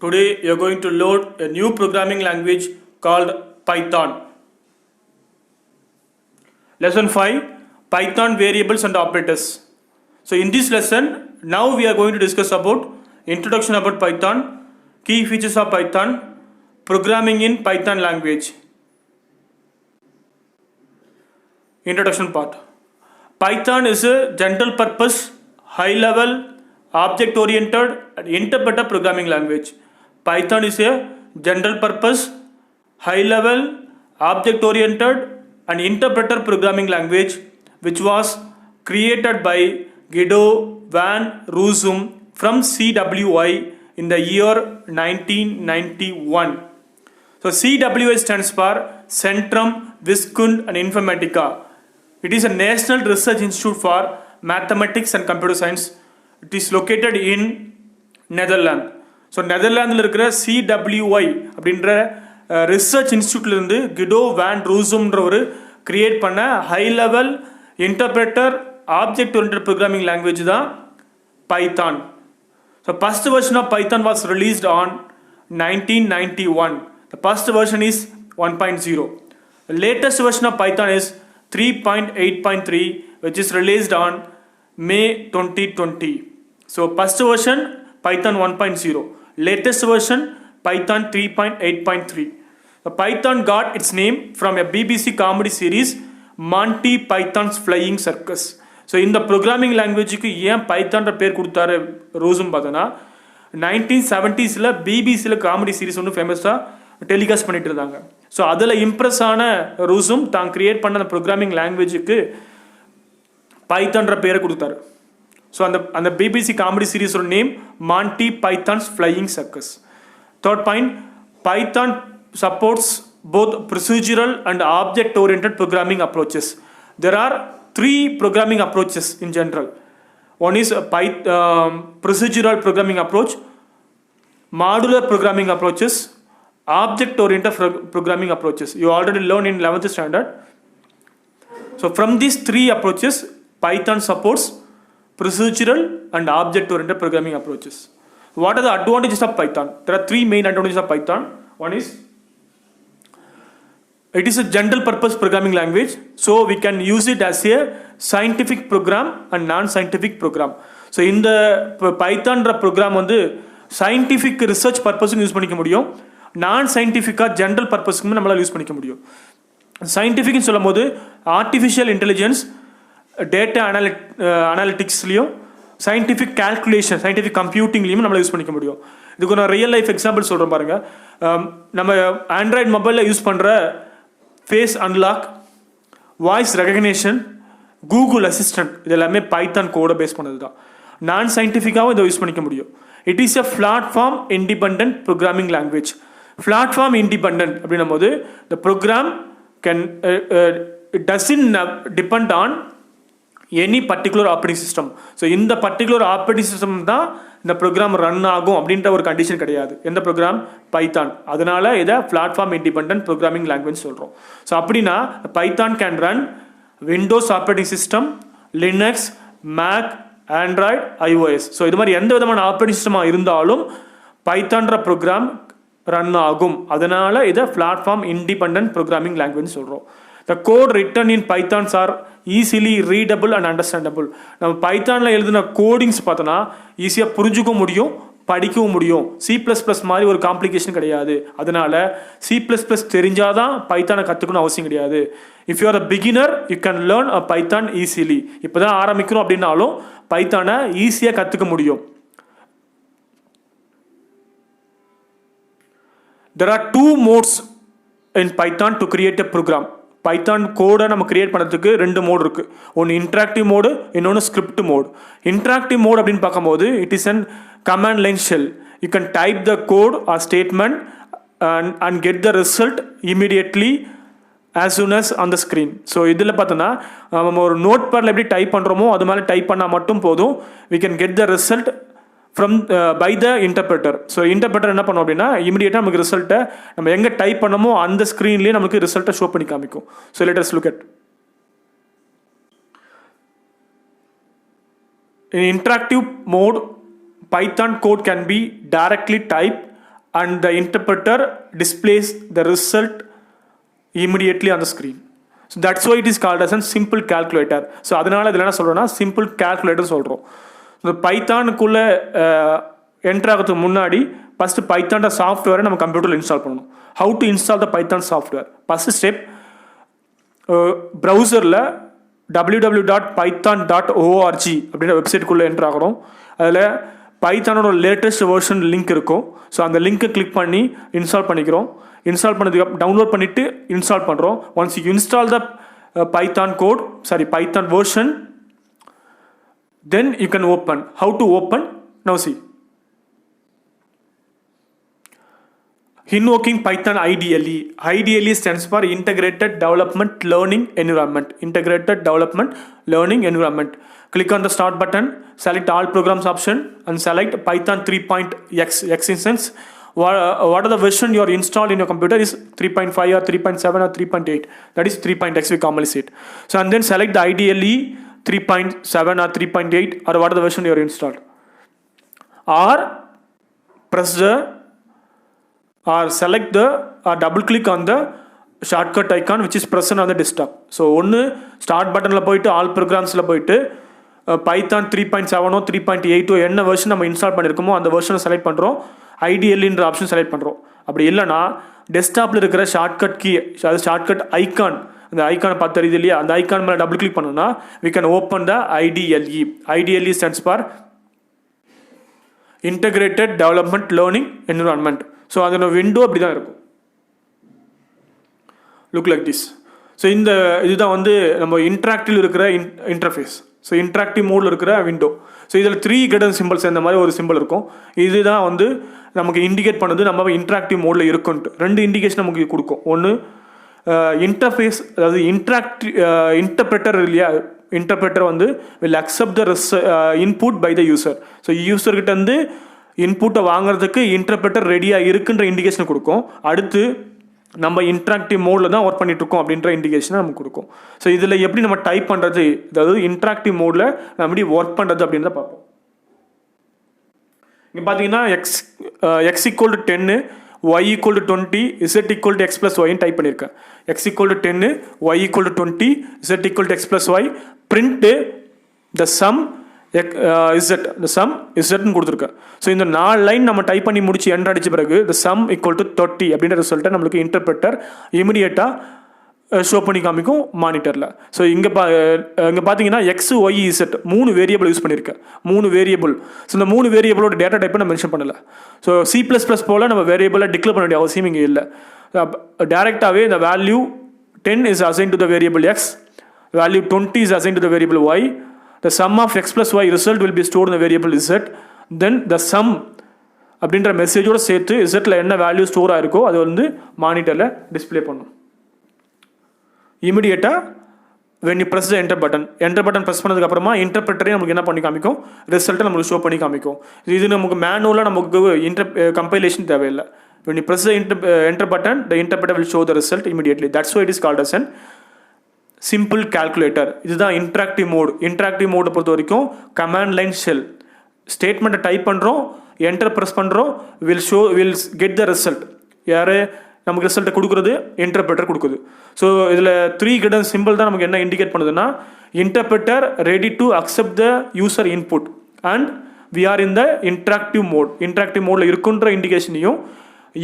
Today you are going to load a new programming language called Python. Lesson 5, Python variables and operators. So in this lesson, now we are going to discuss about introduction about Python, key features of Python, programming in Python language. Introduction part. Python is a general purpose, high level, object oriented and interpreter programming language. Python is a general purpose, high level, object oriented and interpreter programming language which was created by Guido van Rossum from CWI in the year 1991. So CWI stands for Centrum Wiskunde and Informatica. It is a national research institute for mathematics and computer science. It is located in Netherlands. So நெதர்லாந்தில் இருக்கிற CWI அப்படின்ற research இன்ஸ்டியூட்லேருந்து கிடோ van ரூசம்ன்ற ஒரு create பண்ண high level interpreter object oriented programming language தான் Python. So first version of Python was released on 1991. The first version is 1.0. The latest version of Python is 3.8.3 which is released on May 2020. So first version Python 1.0, latest version Python 3.8.3. The Python got its name from a BBC comedy series Monty Python's Flying Circus. So இந்த programming லாங்குவேஜுக்கு ஏன் பைத்தான்ற பேர் கொடுத்தாரு ரோஸும் பார்த்தோன்னா 1970s பிபிசியில் comedy series ஒன்று ஃபேமஸாக telecast பண்ணிட்டு இருந்தாங்க. So அதில் இம்ப்ரெஸ் ஆன ரூஸும் தான் கிரியேட் பண்ண அந்த ப்ரோக்ராமிங் லாங்குவேஜுக்கு பைத்தான்ற பேரை கொடுத்தாரு. ஸோ அந்த பிபிசி காமெடி சீரிஸோட name Monty Python's Flying Circus. Third point, Python supports both procedural and object oriented programming approaches. There are three programming approaches in general. One is procedural programming approach, modular programming approaches, object oriented programming approaches. You already learned in 11th standard. So from these three approaches, Python supports procedural and object oriented programming approaches. What are the advantages of Python? There are three main advantages of Python. One is it is a general purpose programming language, so we can use it as a scientific program and non-scientific program. So in the Python program வந்து scientific research purpose use பண்ணிக்க முடியும், நான் சயின்டிஃபிக்காக general பர்பஸ்க்குமே நம்மளால் use பண்ணிக்க முடியும். சயின்டிஃபிக்னு சொல்லும் போது ஆர்டிஃபிஷியல் இன்டெலிஜென்ஸ், டேட்டா அனாலிட்டிக்ஸ்லையும், சயின்டிஃபிக் கால்குலேஷன், சயின்டிஃபிக் கம்ப்யூட்டிங்லையும் நம்மளால் யூஸ் பண்ணிக்க முடியும். இதுக்கு நான் ரியல் லைஃப் எக்ஸாம்பிள் சொல்கிறேன் பாருங்கள். நம்ம ஆண்ட்ராய்டு மொபைலில் யூஸ் பண்ணுற face unlock, voice recognition, Google assistant, இது எல்லாமே பைத்தான் கோடை பேஸ் பண்ணது தான். நான் சயின்டிஃபிக்காகவும் இதை யூஸ் பண்ணிக்க முடியும். It is a platform independent programming language. Platform independent அப்படின்னும் போது the program can it doesn't depend on any particular operating system. So இந்த பர்டிகுலர் ஆப்ரேட்டிங் சிஸ்டம் தான் இந்த ப்ரோக்ராம் ரன் ஆகும் அப்படின்ற ஒரு கண்டிஷன் கிடையாது. எந்த ப்ரோக்ராம்? பைத்தான். அதனால இதை பிளாட்ஃபார்ம் இண்டிபெண்ட் ப்ரோக்ராமிங் லாங்குவேஜ் சொல்கிறோம். ஸோ அப்படின்னா Python can run Windows operating system, Linux, Mac, Android, iOS. So இது மாதிரி எந்த விதமான ஆப்ரேட்டிங் சிஸ்டமாக இருந்தாலும் பைத்தான்ற ப்ரோக்ராம் ரன் ஆகும். அதனால இதை பிளாட்ஃபார்ம் இண்டிபெண்ட் ப்ரோக்ராமிங் லாங்குவேஜ் சொல்கிறோம். The code written in Pythons are easily readable and understandable. நம்ம பைத்தானில் எழுதின கோடிங்ஸ் பார்த்தோன்னா ஈஸியாக புரிஞ்சுக்கவும் முடியும், படிக்கவும் முடியும். C++ மாதிரி ஒரு காம்ப்ளிகேஷன் கிடையாது. அதனால C++ தெரிஞ்சாதான் பைத்தானை கற்றுக்கணும் அவசியம் கிடையாது. If you are a beginner you can learn a Python easily. இப்போ தான் ஆரம்பிக்கிறோம் அப்படின்னாலும் பைத்தானை ஈஸியாக கற்றுக்க முடியும். There are two modes in Python to create a program. Python கோடை நம்ம கிரியேட் பண்ணுறதுக்கு ரெண்டு மோடு இருக்குது. ஒன்று இன்ட்ராக்டிவ் மோடு, இன்னொன்று ஸ்கிரிப்ட் மோடு. இன்ட்ராக்டிவ் மோடு அப்படின்னு பார்க்கும்போது it is an command line shell. You can type the code or statement and get the result immediately as soon as on the screen. So இதில் பார்த்தோன்னா நம்ம ஒரு note பேடில் எப்படி type பண்ணுறோமோ அது மாதிரி டைப் பண்ணால் மட்டும் போதும். we can get the result from by the interpreter. So interpreter என்ன பண்ணோம் அப்படின்னா இமீடியட்டாக நமக்கு ரிசல்ட்டை நம்ம எங்கே டைப் பண்ணமோ அந்த ஸ்க்ரீன்லேயே நமக்கு ரிசல்ட்டை ஷோ பண்ணி காமிக்கும். So let us look at in interactive mode Python code can be directly typed and the interpreter displays the result immediately on the screen. So that's why it is called as a simple calculator. So அதனால இதில் என்ன சொல்கிறோன்னா simple calculator சொல்கிறோம். இந்த பைத்தானுக்குள்ளே enter ஆகிறதுக்கு முன்னாடி first பைத்தான சாஃப்ட்வேரை நம்ம கம்ப்யூட்டரில் இன்ஸ்டால் பண்ணணும். How to install the Python software? First step, ப்ரௌசரில் www.python.org அப்படின்ற வெப்சைட்டுக்குள்ளே என்ட்ரு ஆகிறோம். அதில் பைத்தானோட லேட்டஸ்ட் வெர்ஷன் லிங்க் இருக்கும். ஸோ அந்த லிங்க்கை கிளிக் பண்ணி இன்ஸ்டால் பண்ணிக்கிறோம். இன்ஸ்டால் பண்ணதுக்கு டவுன்லோட் பண்ணிவிட்டு இன்ஸ்டால் பண்ணுறோம். Once you install the Python version, then you can open. How to open? Now see. Invoking Python IDLE. IDLE stands for Integrated Development Learning Environment. Integrated Development Learning Environment. Click on the Start button, select All Programs option and select Python 3.x instance. What are the version you are installed in your computer is 3.5 or 3.7 or 3.8. That is 3.x we commonly say it. So and then select the IDLE 3.7 or 3.8 or what are the version you are installed. Or press the or select the or double click on the shortcut icon which is present on the desktop. So ஒன்று start பட்டனில் போயிட்டு all ப்ரோக்ராம்ஸில் போயிட்டு Python 3.7 3.8 என்ன version நம்ம install பண்ணியிருக்கோமோ அந்த வெர்ஷனை select பண்ணுறோம். ஐடிஎல்ன்ற option select பண்ணுறோம். அப்படி இல்லைனா டெஸ்க்டாப்பில் இருக்கிற ஷார்ட்கட் கீ, அது ஷார்ட்கட் ஐக்கான், அந்த ஐக்கானை பார்த்து தெரியுது இல்லையா, அந்த ஐக்கான் மேலே டபுள் கிளிக் பண்ணோம்னா we can open the IDLE. IDLE stands for Integrated Development Learning Environment. So அதோட விண்டோ அப்படி தான் இருக்கும். Look like this. ஸோ இந்த இதுதான் வந்து நம்ம இன்ட்ராக்டிவ் இருக்கிற இன்டர்ஃபேஸ். ஸோ இன்ட்ராக்டிவ் மோடில் இருக்கிற விண்டோ. ஸோ இதில் 3 கடன் சிம்பிள்ஸ் இந்த மாதிரி ஒரு சிம்பிள் இருக்கும். இதுதான் வந்து நமக்கு இண்டிகேட் பண்ணுது நம்ம இன்ட்ராக்டிவ் மோடில் இருக்குன்ட்டு. 2 இண்டிகேஷன் நமக்கு கொடுக்கும். ஒன்று இன்டர்ஃபேஸ், அதாவது இன்டர்பிரட்டர் இல்லையா, இன்டர்பிரட்டர் வந்து will accept the input by the user. So யூசர்கிட்ட வந்து இன்புட்டை வாங்குறதுக்கு இன்டர்பிரட்டர் ரெடியாக இருக்குன்ற இண்டிகேஷன் கொடுக்கும். அடுத்து நம்ம இன்ட்ராக்டிவ் மோடில் தான் ஒர்க் பண்ணிட்டு இருக்கோம் அப்படின்ற இண்டிகேஷனை நமக்கு கொடுக்கும். ஸோ இதில் எப்படி நம்ம டைப் பண்ணுறது, அதாவது இன்ட்ராக்டிவ் மோடில் நம்ம எப்படி ஒர்க் பண்ணுறது அப்படின்றத பார்ப்போம். இங்கே பார்த்தீங்கன்னா x = 10, y = 20, z = x + y type பண்ணியிருக்கேன். x = 10, y = 20, z = x + y, print the sum இசட்னு கொடுத்துருக்கேன். ஸோ இந்த 4 லைன் நம்ம டைப் பண்ணி முடிச்சு என்ட்ரு அடித்த பிறகு the sum = 30 அப்படின்ற ரிசல்ட்டை நம்மளுக்கு இன்டர்பிரட்டர் இமீடியட்டாக ஷோ பண்ணி காமிக்கும் மானிட்டரில். ஸோ இங்கே பார்த்தீங்கன்னா X Y Z 3 variable use பண்ணியிருக்கேன். 3 வேரியபிள். ஸோ இந்த 3 வேரியபிளோட டேட்டா டைப்பை நான் மென்ஷன் பண்ணலை. ஸோ C++ போல் நம்ம வேரியபிளை டிக்ளேர் பண்ண வேண்டிய அவசியம் இங்கே இல்லை. டேரெக்டாகவே இந்த value 10 is assigned to the variable x, value 20 is assigned to the variable y. The sum of x plus y result will be stored in the variable z. Then the sum அப்படின்ற மெசேஜோடு சேர்த்து இசட்டில் என்ன value store ஆயிருக்கோ அது வந்து மானிட்டரில் display பண்ணும். இமீடியட்டாக when you press the enter button press பண்ணதுக்கப்புறமா இன்டர்பிரட்டரே நமக்கு என்ன பண்ணி காமிக்கும், ரிசல்ட்டை நமக்கு ஷோ பண்ணி காமிக்கும். இது நமக்கு மேனுவலாக நமக்கு கம்பைலேஷன் தேவையில்லை. when you press the enter button, the interpreter will show the result immediately. That's why it is called as an simple calculator. இதுதான் இன்ட்ராக்டிவ் மோடு. இன்ட்ராக்டிவ் மோடை பொறுத்த வரைக்கும் கமாண்ட் லைன் ஷெல், ஸ்டேட்மெண்ட்டை டைப் பண்ணுறோம், என்டர் ப்ரெஸ் பண்ணுறோம், will get the result. யார் நமக்கு ரிசல்ட்டை கொடுக்குறது? இன்டர்பிரட்டர் கொடுக்குது. ஸோ இதில் 3 கடன் சிம்பிள் தான் நமக்கு என்ன இண்டிகேட் பண்ணுதுன்னா, interpreter ready to accept the user input and we are in the interactive mode. Interactive மோடில் இருக்குன்ற இண்டிகேஷனையும்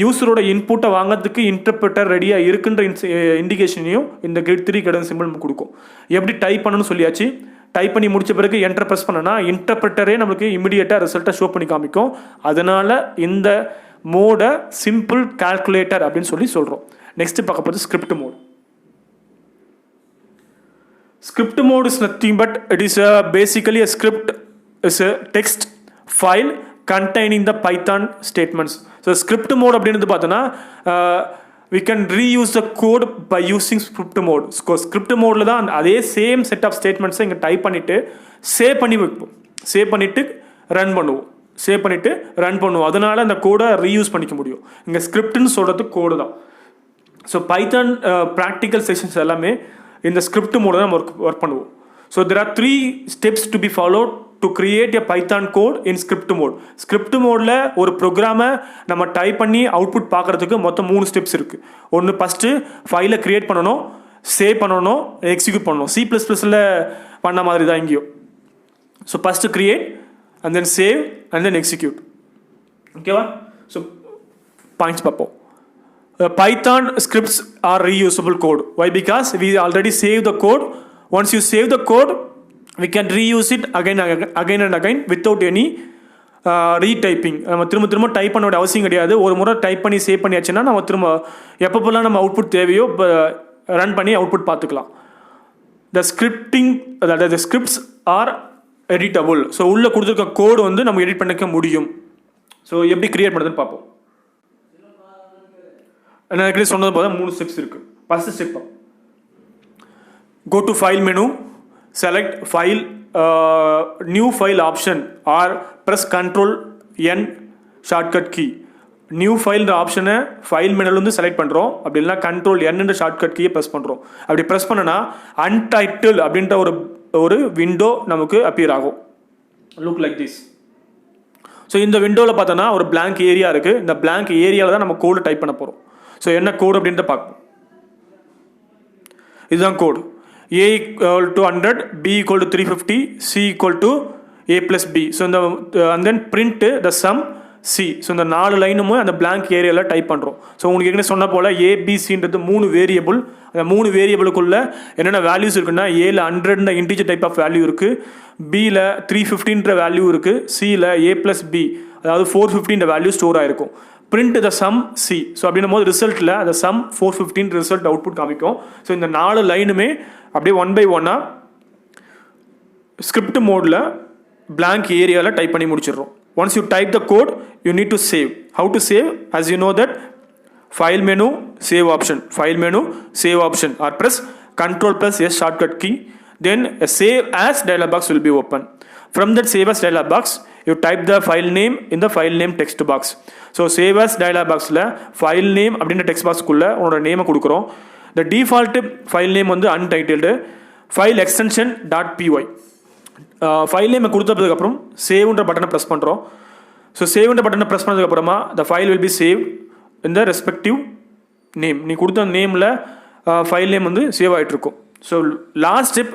யூஸரோட இன்புட்டை வாங்கிறதுக்கு இன்டர்பிரட்டர் ரெடியாக இருக்குன்ற இண்டிகேஷனையும் இந்த 3 கடன் சிம்பிள் நமக்கு கொடுக்கும். எப்படி டைப் பண்ணணும்னு சொல்லியாச்சு. டைப் பண்ணி முடிச்ச பிறகு என்டர் ப்ரெஸ் பண்ணனா இன்டர்பிரட்டரே நம்மளுக்கு இமீடியட்டாக ரிசல்ட்டை ஷோ பண்ணி காமிக்கும். அதனால் இந்த மோடை சிம்பிள் கால்குலேட்டர் அப்படின்னு சொல்லி சொல்கிறோம். நெக்ஸ்ட் பார்க்க போகிறது script mode. Script mode is nothing but it is basically a script is a text file containing the Python statements. So script mode அப்படின்றது பார்த்தோன்னா we can reuse the code by using script mode. Script modeல தான் அதே same set of ஸ்டேட்மெண்ட்ஸை இங்கே type பண்ணிவிட்டு save பண்ணி வைப்போம். Save பண்ணிவிட்டு run பண்ணுவோம். அதனால அந்த கோடை ரீயூஸ் பண்ணிக்க முடியும். இங்கே ஸ்கிரிப்ட்னு சொல்கிறது கோடு தான். ஸோ பைத்தான் ப்ராக்டிக்கல் செஷன்ஸ் எல்லாமே இந்த ஸ்கிரிப்ட் மோட தான் நம்ம ஒர்க் பண்ணுவோம். So there are 3 steps to be followed to create a Python code in script mode. Script modeல ஒரு ப்ரோக்ராமை நம்ம டைப் பண்ணி அவுட்புட் பார்க்குறதுக்கு மொத்தம் 3 ஸ்டெப்ஸ் இருக்குது. ஒன்று ஃபஸ்ட்டு ஃபைலை க்ரியேட் பண்ணணும், சேவ் பண்ணணும், எக்ஸிக்யூட் பண்ணணும். C++ல பண்ண மாதிரி தான் இங்கேயும். So first create and then save and then execute. ஓகேவா? ஸோ பாயிண்ட்ஸ் பார்ப்போம். Python scripts are reusable code. Why? Because we already save the code. Once you save the code, we can reuse it again and again without any retyping. நம்ம திரும்ப type பண்ண வேண்டிய அவசியம் கிடையாது. ஒரு முறை டைப் பண்ணி சேவ் பண்ணியாச்சுன்னா நம்ம திரும்ப எப்பப்போலாம் நம்ம அவுட்புட் தேவையோ ரன் பண்ணி அவுட்புட் பார்த்துக்கலாம். The scripts are editable. So உள்ளே கொடுத்துருக்க கோடு வந்து நம்ம எடிட் பண்ணிக்க முடியும். ஸோ எப்படி கிரியேட் பண்ணுறதுன்னு பார்ப்போம். நான் சொன்னது போல 3 ஸ்டெப்ஸ் இருக்குது. First step, go to file menu, select file, new file option or press Ctrl N shortcut key. New ஃபைல்ன்ற ஆப்ஷனை ஃபைல் மெனுலேருந்து செலக்ட் பண்ணுறோம். அப்படி இல்லைனா Ctrl N ஷார்ட்கட் கீயை ப்ரெஸ் பண்ணுறோம். அப்படி ப்ரெஸ் பண்ணனா அன்டைட்டில் அப்படின்ற ஒரு விண்டோ நமக்கு அப்பியர் ஆகும். Look like this. ஸோ இந்த விண்டோவில் பார்த்தோன்னா ஒரு blank ஏரியா இருக்குது. இந்த blank ஏரியாவில் தான் நம்ம கோடு டைப் பண்ண போகிறோம். ஸோ என்ன கோடு அப்படின்ட்டு பார்ப்போம். இதுதான் code. A = 100, B = 350, C = A+B. So இந்த and then print the sum C. So இந்த 4 லைனுமே அந்த blank ஏரியாவில் டைப் பண்ணுறோம். ஸோ உங்களுக்கு ஏற்கனவே சொன்ன போல் ABCன்றது 3 வேரியபிள். அந்த 3 வேரியபிளுக்குள்ள என்னென்ன வேல்யூஸ் இருக்குன்னா, Aல 100 இன்டிஜர் டைப் ஆஃப் வேல்யூ இருக்குது, Bல 350 வேல்யூ இருக்குது, Cல A+B அதாவது 450 வேல்யூ ஸ்டோர் ஆகிருக்கும். Print the sum C. So அப்படின்னும் போது ரிசல்ட்டில் அந்த சம் 415 ரிசல்ட் அவுட்புட் காமிக்கும். ஸோ இந்த 4 லைனுமே அப்படியே 1 by 1 ஸ்கிரிப்ட் மோடில் blank ஏரியாவில் டைப் பண்ணி முடிச்சிடுறோம். Once you type the code you need to save. How to save? as you know that file menu save option, file menu save option, or press Ctrl+S shortcut key, then a save as dialog box will be open. From that save as dialog box you type the file name in the file name text box. So save as dialog boxல file name அப்படின்ற text boxக்குள்ள உங்களோட நேமை கொடுக்குறோம். The default file name வந்து untitled, file extension .py. File நேமை கொடுத்ததுக்கப்புறம் சேவ்ன்ற பட்டனை press பண்ணுறோம். So சேவ்ன்ற பட்டனை ப்ரெஸ் பண்ணதுக்கப்புறமா the file will be saved in the respective name. நீ கொடுத்த நேமில் ஃபைல் நேம் வந்து சேவ் ஆகிட்ருக்கும். ஸோ லாஸ்ட் ஸ்டெப்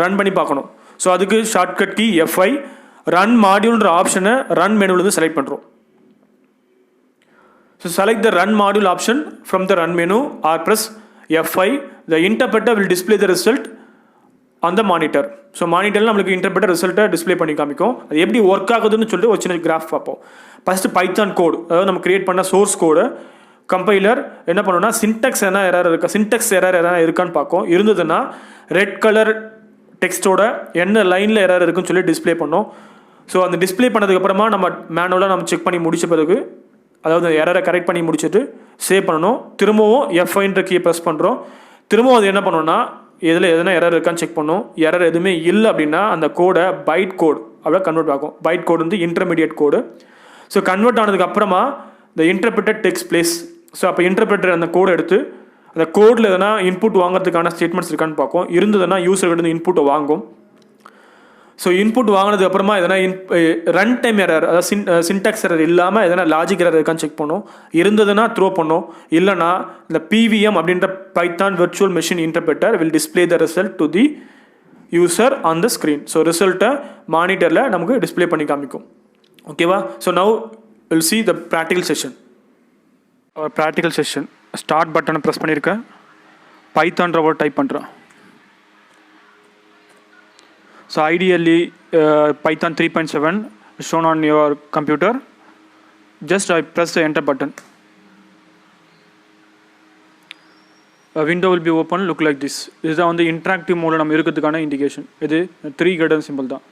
ரன் பண்ணி பார்க்கணும். ஸோ அதுக்கு ஷார்ட்கட் கீ F5, ரன் மாடியூல்ன்ற ஆப்ஷனை ரன் மெனுவிலேருந்து செலக்ட் பண்ணுறோம். So select the run module option from the run menu or press F5. The interpreter will display the result on the monitor. So மானிட்டரில் நம்மளுக்கு interpreter ரிசல்ட்டை display பண்ணி காமிக்கும். அது எப்படி ஒர்க் ஆகுதுன்னு சொல்லிட்டு ஒரு சின்ன கிராஃப் பார்ப்போம். ஃபஸ்ட்டு பைத்தான் கோடு, அதாவது நம்ம கிரியேட் பண்ண சோர்ஸ் கோடு கம்பைலர் என்ன பண்ணணும்னா சின்டெக்ஸ் என்ன எரர் இருக்கா, சின்டெக்ஸ் எரர் எதாவது இருக்கான்னு பார்க்கும். இருந்ததுன்னா ரெட் கலர் டெக்ஸ்ட்டோட என்ன லைனில் எரர் இருக்குன்னு சொல்லி டிஸ்பிளே பண்ணோம். ஸோ அந்த டிஸ்பிளே பண்ணதுக்கப்புறமா நம்ம மேனுவலாக நம்ம செக் பண்ணி முடிச்ச பிறகு, அதாவது எரரை கரெக்ட் பண்ணி முடிச்சுட்டு சேவ் பண்ணணும். திரும்பவும் F5ன்ற கீயை ப்ரெஸ் பண்ணுறோம். திரும்பவும் அது என்ன பண்ணோம்னா இதில் எதனா எரர் இருக்கான்னு செக் பண்ணோம். எரர் எதுவுமே இல்லை அப்படின்னா அந்த கோடை பைட் கோட் அப்படியே கன்வெர்ட் ஆகும். பைட் கோடு வந்து இன்டர்மீடியட் கோடு. ஸோ கன்வெர்ட் ஆனதுக்கப்புறமா இந்த இன்டர்பிரட்டர் டெக்ஸ்ட் பிளேஸ். ஸோ அப்போ இன்டர்பிரட்டர் அந்த கோடை எடுத்து அந்த கோடில் எதனா இன்புட் வாங்குறதுக்கான ஸ்டேட்மெண்ட்ஸ் இருக்கான்னு பார்க்கும். இருந்ததுன்னா யூசர்கிட்ட இன்புட்டை வாங்கும். ஸோ இன்புட் வாங்கினது அப்புறமா எதனா ரன் டைம் எரர், அதாவது சின்டாக்ஸ் எரர் இல்லாமல் எதனா லாஜிக் எரர் இருக்கான்னு செக் பண்ணும். இருந்ததுன்னா த்ரோ பண்ணும். இல்லைனா இந்த PVM அப்படின்ற Python virtual machine interpreter will display the result to the user on the screen. So ரிசல்ட்டை மானிட்டரில் நமக்கு டிஸ்பிளே பண்ணி காமிக்கும். ஓகேவா? So now will see the practical session. Practical session start பட்டனை ப்ரெஸ் பண்ணியிருக்கேன். பைத்தான்ற வேர்ட் டைப் பண்ணுறேன். So ideally Python 3.7 is shown on your computer. Just I press the enter button. A window will be open, look like this. This is on the interactive mode நம்ம இருக்கிறதுக்கான indication. இது 3 greater symbol தான்.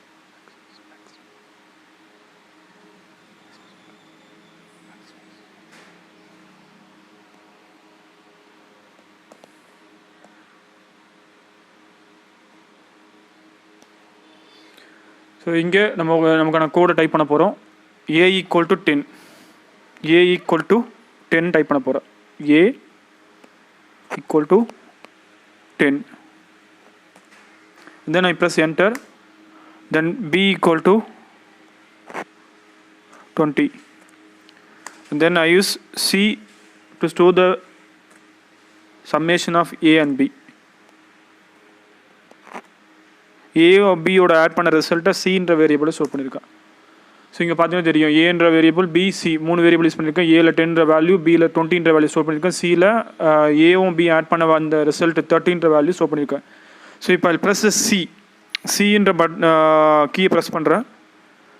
So இங்கே நமக்கான கோடை type பண்ண போகிறோம். A = 10, A = 10 type பண்ண போகிறோம். A = 10. Then I press enter. then b equal to 20, and then I use c to store the summation of a and b. a or b ஓட add பண்ண ரிசல்ட்டை cன்ற வேரியபிளை ஸ்டோர் பண்ணியிருக்கேன். So இங்கே பார்த்தீங்கன்னா தெரியும் ஏன்ற variable B C 3 variable use பண்ணியிருக்கேன். ஏல 10ன்ற வேல்யூ, பியில் 20ன்ற வேல்யூ ஸ்டோர் பண்ணியிருக்கேன். சியில் ஏவும் பி ஆட் பண்ண வந்த ரிசல்ட் 13ன்ற வேல்யூ ஸ்டோர் பண்ணியிருக்கேன். ஸோ இப்போ ஐ ப்ரெஸ் சின்ற கீயை ப்ரெஸ் பண்ணுறேன்.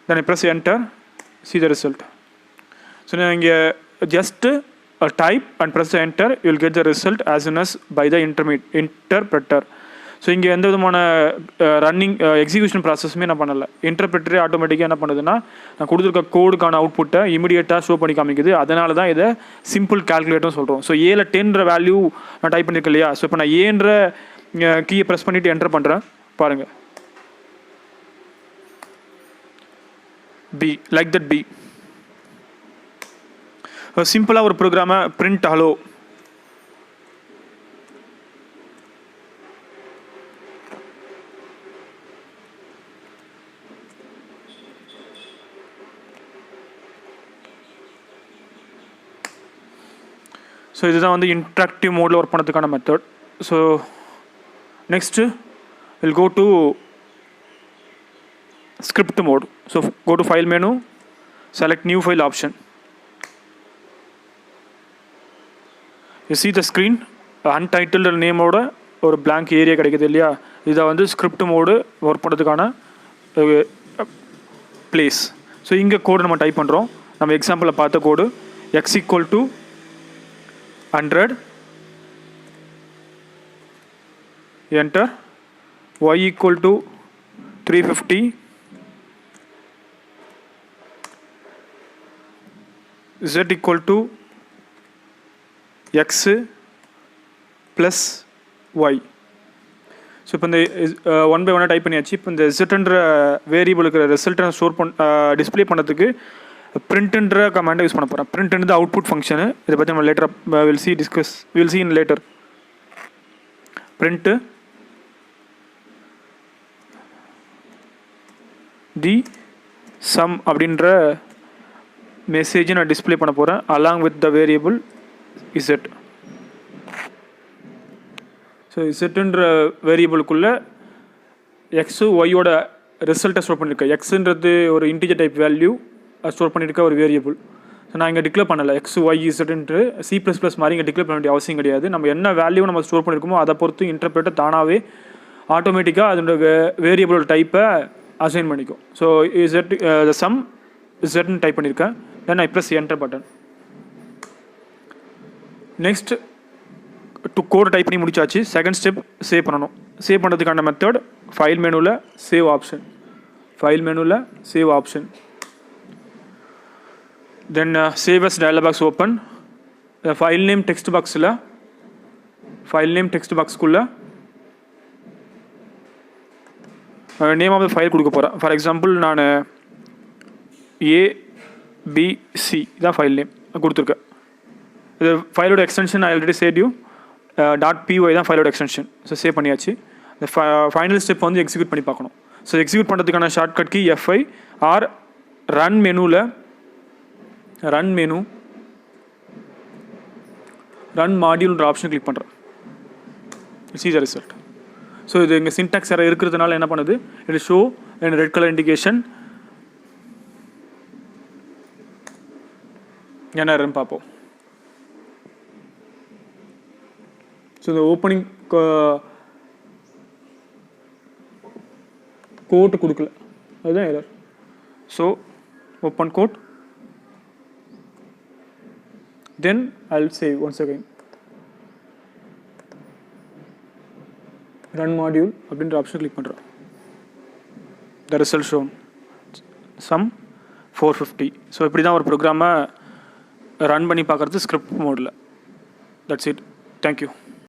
Then I press enter, see the result. So now இங்கே just type and press the enter, you will get the result as soon as by the interpreter. So இங்கே எந்த விதமான running execution ப்ராசஸுமே நான் பண்ணலை. இன்டர்பிரட்டரே ஆட்டோமேட்டிக்காக என்ன பண்ணுதுன்னா நான் கொடுத்துருக்க கோடுக்கான அவுட்புட்டை இமீடியட்டாக ஷோ பண்ணி காமிக்குது. அதனால தான் இதை சிம்பிள் கால்குலேட்டர்னு சொல்கிறோம். ஸோ ஏல 10ன்ற வேல்யூ நான் டைப் பண்ணியிருக்கேன் இல்லையா. ஸோ இப்போ நான் ஏன்ற கீயை ப்ரெஸ் பண்ணிவிட்டு என்டர் பண்ணுறேன். பாருங்கள், B, like that B. சிம்பிளாக ஒரு ப்ரோக்ராமை print hello. ஸோ இதுதான் வந்து இன்ட்ராக்டிவ் மோடில் ஒர்க் பண்ணதுக்கான method. So next will go to script mode. So go to file menu, select new file option. You see the screen, untitled name ஓட ஒரு blank area கிடைக்குது இல்லையா. இதை வந்து script mode ஒர்க் பண்ணுறதுக்கான பிளேஸ். ஸோ இங்கே கோடு நம்ம டைப் பண்ணுறோம். நம்ம எக்ஸாம்பிளில் பார்த்த கோடு x equal to 100, enter, y equal to 350, z equal to x plus y. So இப்போ இந்த 1 by 1 டைப் பண்ணியாச்சு. இப்போ இந்த zன்ற வேரியபிளுக்கு ரிசல்ட்டை ஸ்டோர் டிஸ்பிளே பண்ணுறதுக்கு பிரிண்ட்ன்ற கமாண்டை யூஸ் பண்ண போகிறேன். பிரிண்ட்ன்றது அவுட்புட் ஃபங்க்ஷனு. இதை பற்றி நம்ம லேட்டராக will see in later. Print the sum அப்படின்ற மெசேஜை நான் டிஸ்பிளே பண்ண போகிறேன் along with the variable Z. So இசட்டுன்ற வேரியபிளுக்குள்ளே எக்ஸு ஒய்யோட ரிசல்ட்டை ஸ்டோர் பண்ணியிருக்கேன். எக்ஸுன்றது ஒரு இன்டிஜர் டைப் வேல்யூ ஸ்டோர் பண்ணியிருக்க ஒரு வேரியபிள். ஸோ நான் இங்கே டிக்ளேர் பண்ணலை எக்ஸ் ஒய் இசட்ன்ட்டு. C++ மாதிரி இங்கே டிக்ளேர் பண்ண வேண்டிய அவசியம் கிடையாது. நம்ம என்ன வேல்யூ நம்ம ஸ்டோர் பண்ணியிருக்கோமோ அதை பொறுத்து இன்டர்பிரேட்டர் தானாகவே ஆட்டோமேட்டிக்காக அதோட வேரியபிளோட டைப்பை அசைன் பண்ணிக்கும். ஸோ இசட் த சம் இசட்னு டைப் பண்ணியிருக்கேன். Then I press enter button. Next code type பண்ணி முடிச்சாச்சு. செகண்ட் ஸ்டெப் சேவ் பண்ணணும். சேவ் பண்ணுறதுக்கான மெத்தட் ஃபைல் மெனுவில் சேவ் ஆப்ஷன். ஃபைல் மெனுவில் save option. Then save as dialog box open. File name text பாக்ஸில் பாக்ஸ்க்குள்ளே நேம் ஆஃப் த ஃபைல் கொடுக்க போகிறேன். ஃபார் எக்ஸாம்பிள் நான் ABC தான் ஃபைல் நேம் கொடுத்துருக்கேன். இது ஃபைலோட எக்ஸ்டென்ஷன் ஐ ஆல்ரெடி சேட் யூ .py தான் ஃபைலோட எக்ஸ்டென்ஷன். ஸோ சேவ் பண்ணியாச்சு. இந்த ஃபைனல் ஸ்டெப் வந்து எக்ஸிக்யூட் பண்ணி பார்க்கணும். ஸோ எக்ஸிக்யூட் பண்ணுறதுக்கான shortcut key F5 or run மெனுவில் ரன் மாடியூல்ன்ற ஆப்ஷன் கிளிக் பண்ணுறேன். see the result. ஸோ இது இங்கே சின்டாக்ஸ் எரர் இருக்கிறதுனால என்ன பண்ணுது, it show and red colour indication. என்ன எரர்னு பார்ப்போம். ஸோ இந்த ஓப்பனிங் கோட் கொடுக்கல, அதுதான் error. So open quote, then I'll save once again. Run module அப்படின்ற ஆப்ஷன் கிளிக் பண்ணுறோம். The result shown sum 450. So இப்படி தான் ஒரு ப்ரோக்ராமை ரன் பண்ணி பார்க்குறது ஸ்கிரிப்ட் மோடில். That's it. தேங்க்யூ.